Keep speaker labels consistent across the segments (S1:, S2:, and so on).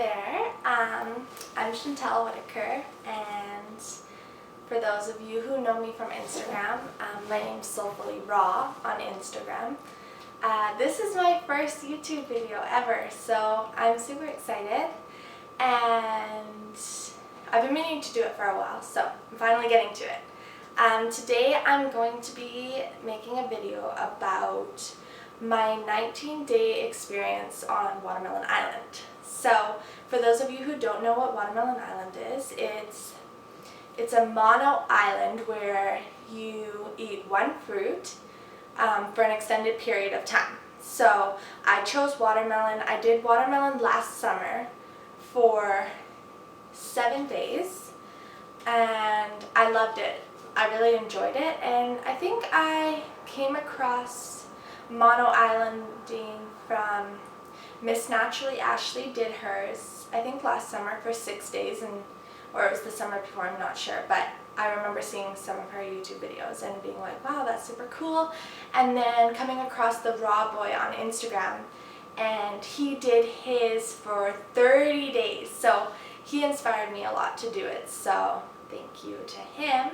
S1: there, I'm Chantel Whitaker, and for those of you who know me from Instagram, my name's Soulfully Raw on Instagram. This is my first YouTube video ever, so I'm super excited, and I've been meaning to do it for a while, so I'm finally getting to it. Today I'm going to be making a video about my 19-day experience on Watermelon Island. So, for those of you who don't know what Watermelon Island is, it's a mono island where you eat one fruit for an extended period of time. So, I chose watermelon. I did watermelon last summer for 7 days, and I loved it. I really enjoyed it, and I think I came across mono islanding from Miss Naturally Ashley did hers, I think last summer for 6 days, or it was the summer before, I'm not sure, but I remember seeing some of her YouTube videos and being like, wow, that's super cool. And then coming across the Raw Boy on Instagram, and he did his for 30 days, so he inspired me a lot to do it, so thank you to him.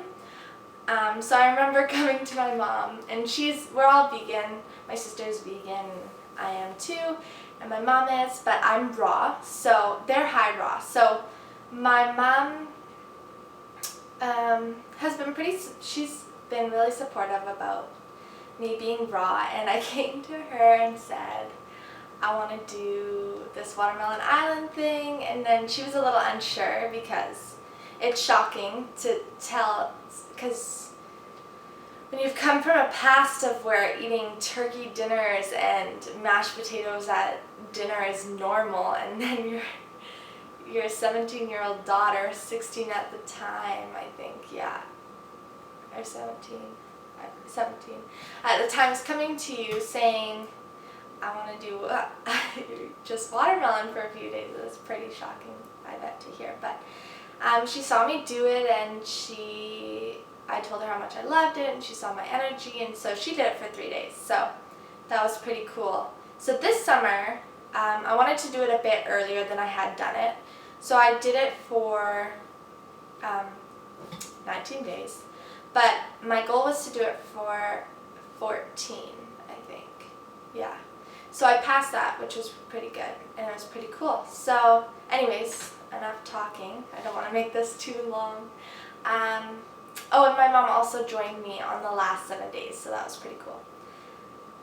S1: So I remember coming to my mom, and we're all vegan. My sister's vegan, I am too, and my mom is, but I'm raw, so they're high raw. So my mom she's been really supportive about me being raw, and I came to her and said, I want to do this Watermelon Island thing, and then she was a little unsure because it's shocking to tell, because when you've come from a past of where eating turkey dinners and mashed potatoes at dinner is normal, and then your 17-year-old daughter, 16 at the time, I think, yeah, or 17 at the time, is coming to you saying, I want to do just watermelon for a few days. It was pretty shocking, I bet, to hear, but she saw me do it, and I told her how much I loved it, and she saw my energy, and so she did it for 3 days, so that was pretty cool. So this summer, I wanted to do it a bit earlier than I had done it, so I did it for 19 days, but my goal was to do it for 14, I think, yeah. So I passed that, which was pretty good, and it was pretty cool. So anyways, enough talking. I don't want to make this too long. Oh, and my mom also joined me on the last 7 days, so that was pretty cool.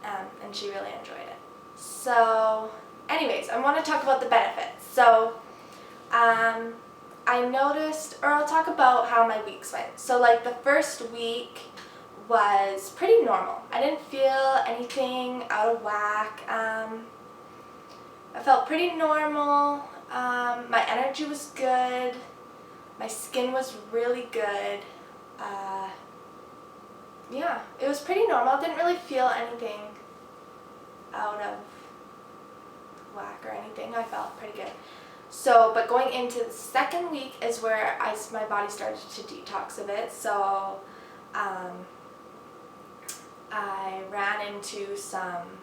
S1: And she really enjoyed it. So anyways, I want to talk about the benefits. So I noticed, or I'll talk about how my weeks went. So like the first week was pretty normal. I didn't feel anything out of whack. I felt pretty normal. My energy was good. My skin was really good. Yeah, it was pretty normal. I didn't really feel anything out of whack or anything. I felt pretty good. So, but going into the second week is where my body started to detox a bit. So, I ran into some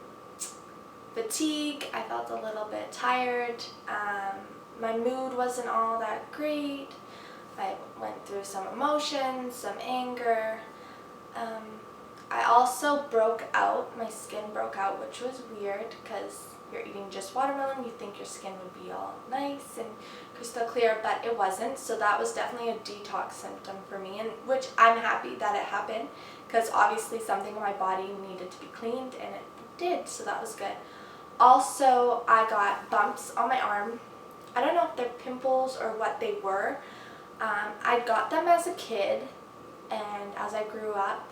S1: fatigue. I felt a little bit tired. My mood wasn't all that great. I went through some emotions, some anger. I also broke out. My skin broke out, which was weird because you're eating just watermelon. You think your skin would be all nice and crystal clear, but it wasn't. So that was definitely a detox symptom for me, and which I'm happy that it happened because obviously something in my body needed to be cleaned, and it did, so that was good. Also, I got bumps on my arm. I don't know if they're pimples or what they were. I got them as a kid and as I grew up,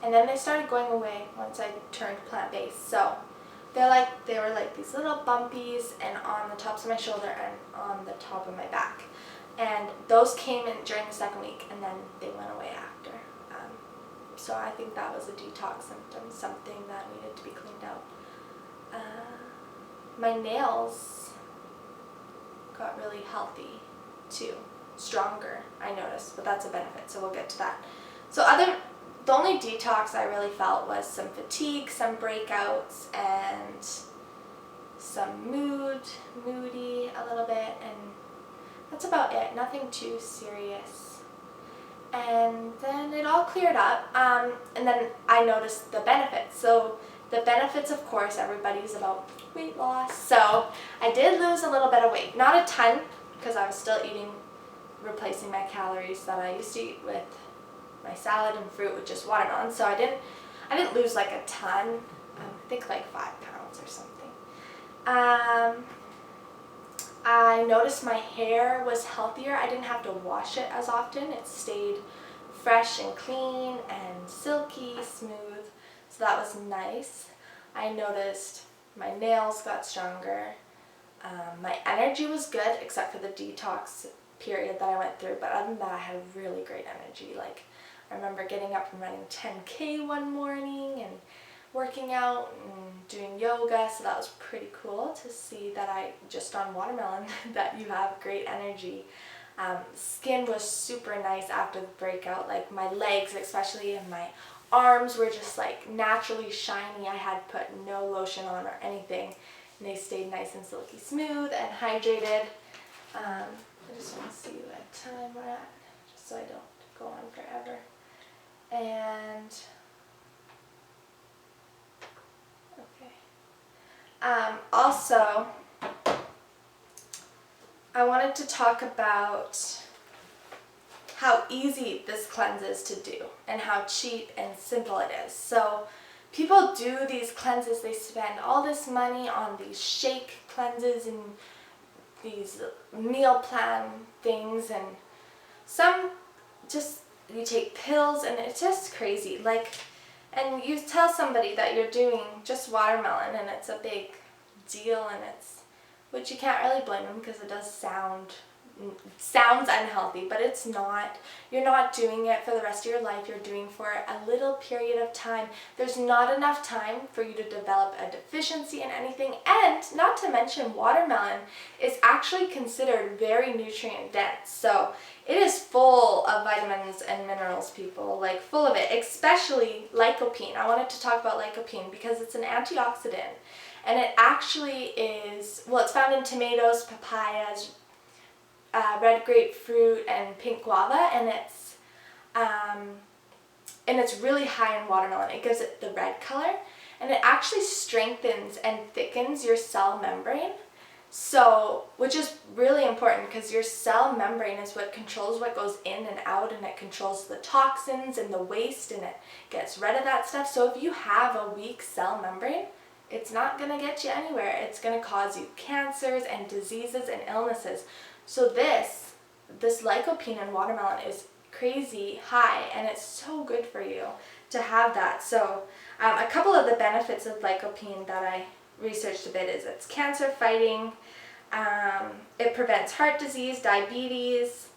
S1: and then they started going away once I turned plant-based. So they were like these little bumpies, and on the tops of my shoulder and on the top of my back. And those came in during the second week, and then they went away after. So I think that was a detox symptom, something that needed to be cleaned out. My nails got really healthy too, stronger, I noticed, but that's a benefit, so we'll get to that. So the only detox I really felt was some fatigue, some breakouts, and some moody a little bit, and that's about it. Nothing too serious. And then it all cleared up, and then I noticed the benefits. So the benefits, of course, everybody's about weight loss. So I did lose a little bit of weight. Not a ton, because I was still replacing my calories that I used to eat with my salad and fruit with just watermelon. So I didn't lose like a ton. I think like 5 pounds or something. I noticed my hair was healthier. I didn't have to wash it as often. It stayed fresh and clean and silky, smooth. So that was nice. I noticed my nails got stronger. My energy was good, except for the detox period that I went through. But other than that, I had really great energy. Like, I remember getting up and running 10K one morning and working out and doing yoga, so that was pretty cool to see that just on watermelon, that you have great energy. Skin was super nice after the breakout, like my legs especially and my arms were just like naturally shiny. I had put no lotion on or anything, and they stayed nice and silky smooth and hydrated. I just want to see what time we're at, just so I don't go on forever. And also, I wanted to talk about how easy this cleanse is to do and how cheap and simple it is. So people do these cleanses, they spend all this money on these shake cleanses and these meal plan things, and some just, you take pills and it's just crazy. Like, and you tell somebody that you're doing just watermelon and it's a big deal, and which you can't really blame them, because it sounds unhealthy, but it's not. You're not doing it for the rest of your life. You're doing for a little period of time. There's not enough time for you to develop a deficiency in anything, and not to mention watermelon is actually considered very nutrient dense. So it is full of vitamins and minerals, people, like full of it, especially lycopene. I wanted to talk about lycopene because it's an antioxidant, and it actually is, well, it's found in tomatoes, papayas, red grapefruit, and pink guava, and it's really high in watermelon. It gives it the red color, and it actually strengthens and thickens your cell membrane. So, which is really important, because your cell membrane is what controls what goes in and out, and it controls the toxins and the waste, and it gets rid of that stuff. So if you have a weak cell membrane, it's not going to get you anywhere. It's going to cause you cancers and diseases and illnesses. So this lycopene in watermelon is crazy high, and it's so good for you to have that. So a couple of the benefits of lycopene that I researched a bit is it's cancer fighting, it prevents heart disease, diabetes.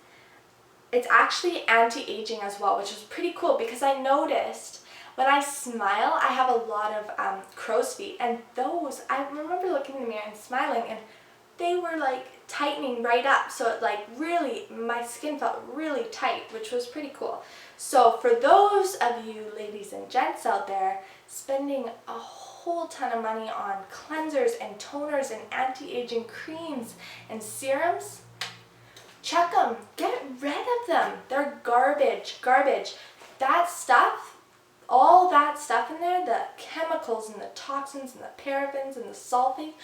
S1: It's actually anti-aging as well, which is pretty cool, because I noticed when I smile, I have a lot of crow's feet, and those, I remember looking in the mirror and smiling, and they were like tightening right up. So it like really, my skin felt really tight, which was pretty cool. So for those of you ladies and gents out there spending a whole ton of money on cleansers and toners and anti-aging creams and serums, check them. Get rid of them. They're garbage. That stuff, all that stuff in there, the chemicals and the toxins and the parabens and the sulfate,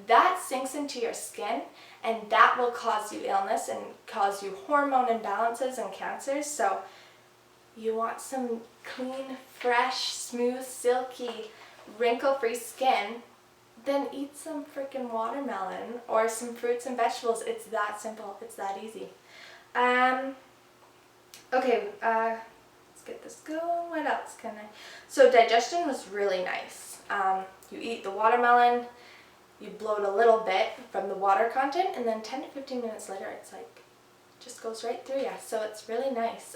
S1: that sinks into your skin, and that will cause you illness and cause you hormone imbalances and cancers. So you want some clean, fresh, smooth, silky, wrinkle-free skin, then eat some freaking watermelon or some fruits and vegetables. It's that simple. It's that easy. Okay, let's get this going. What else can I? So digestion was really nice. You eat the watermelon, you bloat a little bit from the water content, and then 10 to 15 minutes later, it's like, just goes right through you. So it's really nice.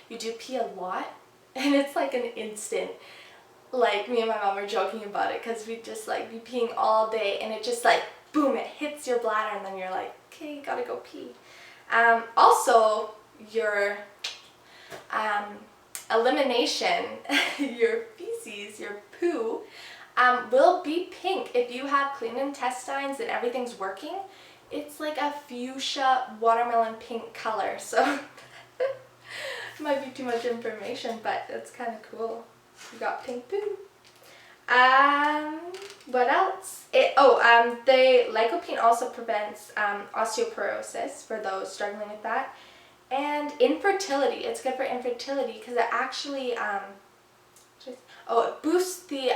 S1: You do pee a lot, and it's like an instant. Like, me and my mom were joking about it, because we'd just like be peeing all day, and it just like, boom, it hits your bladder, and then you're like, okay, gotta go pee. Also, your elimination, your feces, your poo, will be pink. If you have clean intestines and everything's working, it's like a fuchsia watermelon pink color. So might be too much information, but it's kind of cool. You got pink poo. What else? The lycopene also prevents osteoporosis for those struggling with that, and infertility. It's good for infertility because it actually it boosts the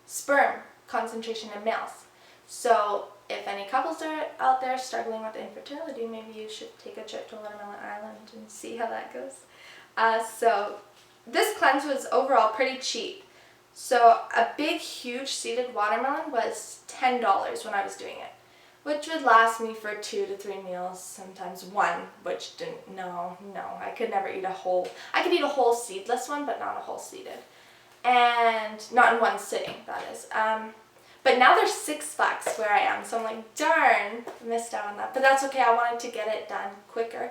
S1: sperm concentration in males. So if any couples are out there struggling with infertility, maybe you should take a trip to Watermelon Island and see how that goes. So this cleanse was overall pretty cheap. So a big, huge seeded watermelon was $10 when I was doing it, which would last me for 2 to 3 meals, sometimes one, which didn't, no, I could never eat a whole, I could eat a whole seedless one, but not a whole seeded. And not in one sitting, that is. But now there's $6 where I am, so I'm like, darn, missed out on that. But that's okay, I wanted to get it done quicker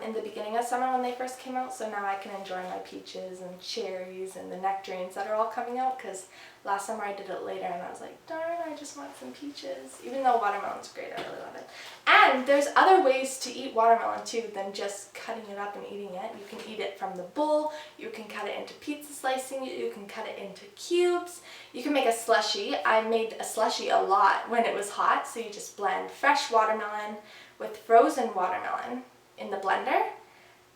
S1: in the beginning of summer when they first came out, so now I can enjoy my peaches and cherries and the nectarines that are all coming out, because last summer I did it later and I was like, darn, I just want some peaches. Even though watermelon's great, I really love it. And there's other ways to eat watermelon too than just cutting it up and eating it. You can eat it from the bowl, you can cut it into pizza slicing, you can cut it into cubes, you can make a slushie. I made a slushie a lot when it was hot, so you just blend fresh watermelon with frozen watermelon in the blender,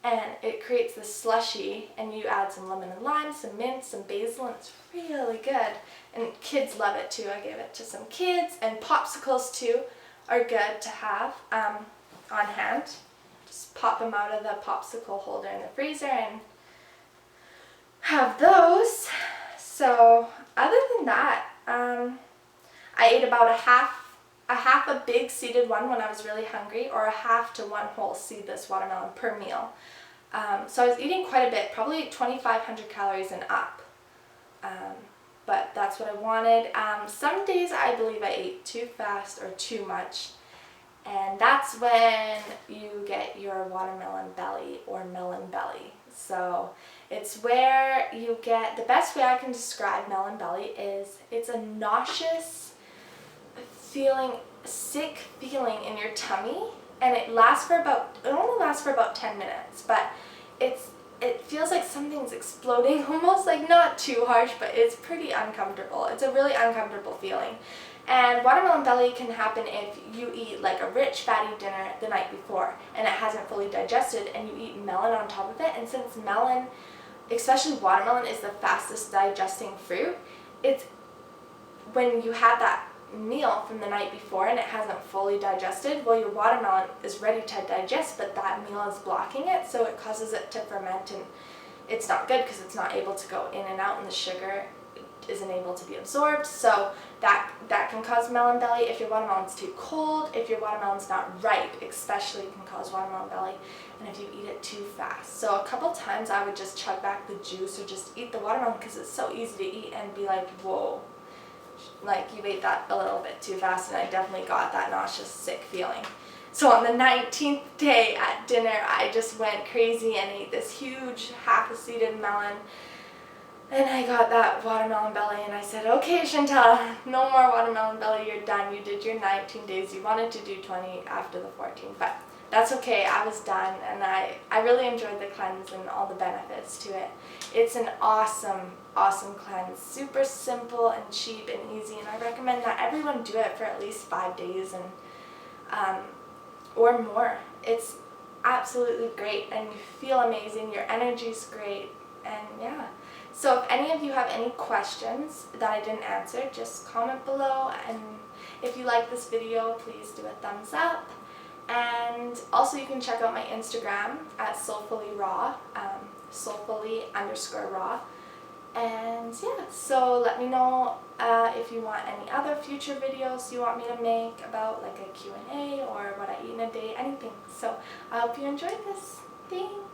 S1: and it creates this slushy, and you add some lemon and lime, some mint, some basil, and it's really good. And kids love it too. I gave it to some kids, and popsicles too are good to have on hand. Just pop them out of the popsicle holder in the freezer and have those. So other than that, I ate about a half a big seeded one when I was really hungry, or a half to one whole seedless watermelon per meal. So I was eating quite a bit, probably 2,500 calories and up. But that's what I wanted. Some days I believe I ate too fast or too much, and that's when you get your watermelon belly or melon belly. So it's where you get, the best way I can describe melon belly is it's a nauseous sick feeling in your tummy, and it only lasts for about 10 minutes, but it feels like something's exploding, almost, like not too harsh, but it's pretty uncomfortable. It's a really uncomfortable feeling. And watermelon belly can happen if you eat like a rich fatty dinner the night before and it hasn't fully digested, and you eat melon on top of it. And since melon, especially watermelon, is the fastest digesting fruit, it's when you have that meal from the night before and it hasn't fully digested, well, your watermelon is ready to digest, but that meal is blocking it, so it causes it to ferment, and it's not good because it's not able to go in and out, and the sugar isn't able to be absorbed. So that can cause melon belly. If your watermelon's too cold, if your watermelon's not ripe especially, it can cause watermelon belly, and if you eat it too fast. So a couple times I would just chug back the juice or just eat the watermelon because it's so easy to eat, and be like, whoa, like you ate that a little bit too fast. And I definitely got that nauseous, sick feeling. So on the 19th day at dinner, I just went crazy and ate this huge half a seeded melon, and I got that watermelon belly, and I said, okay, Chantal, no more watermelon belly, you're done. You did your 19 days. You wanted to do 20 after the 14th, but that's okay. I was done, and I really enjoyed the cleanse and all the benefits to it. It's an awesome cleanse, super simple and cheap and easy, and I recommend that everyone do it for at least 5 days and or more. It's absolutely great, and you feel amazing. Your energy's great, and yeah. So if any of you have any questions that I didn't answer, just comment below, and if you like this video, please do a thumbs up. And also you can check out my Instagram at soulfullyraw, soulfully_raw. And yeah, so let me know if you want any other future videos you want me to make about like a Q&A or what I eat in a day, anything. So I hope you enjoyed this. Thanks.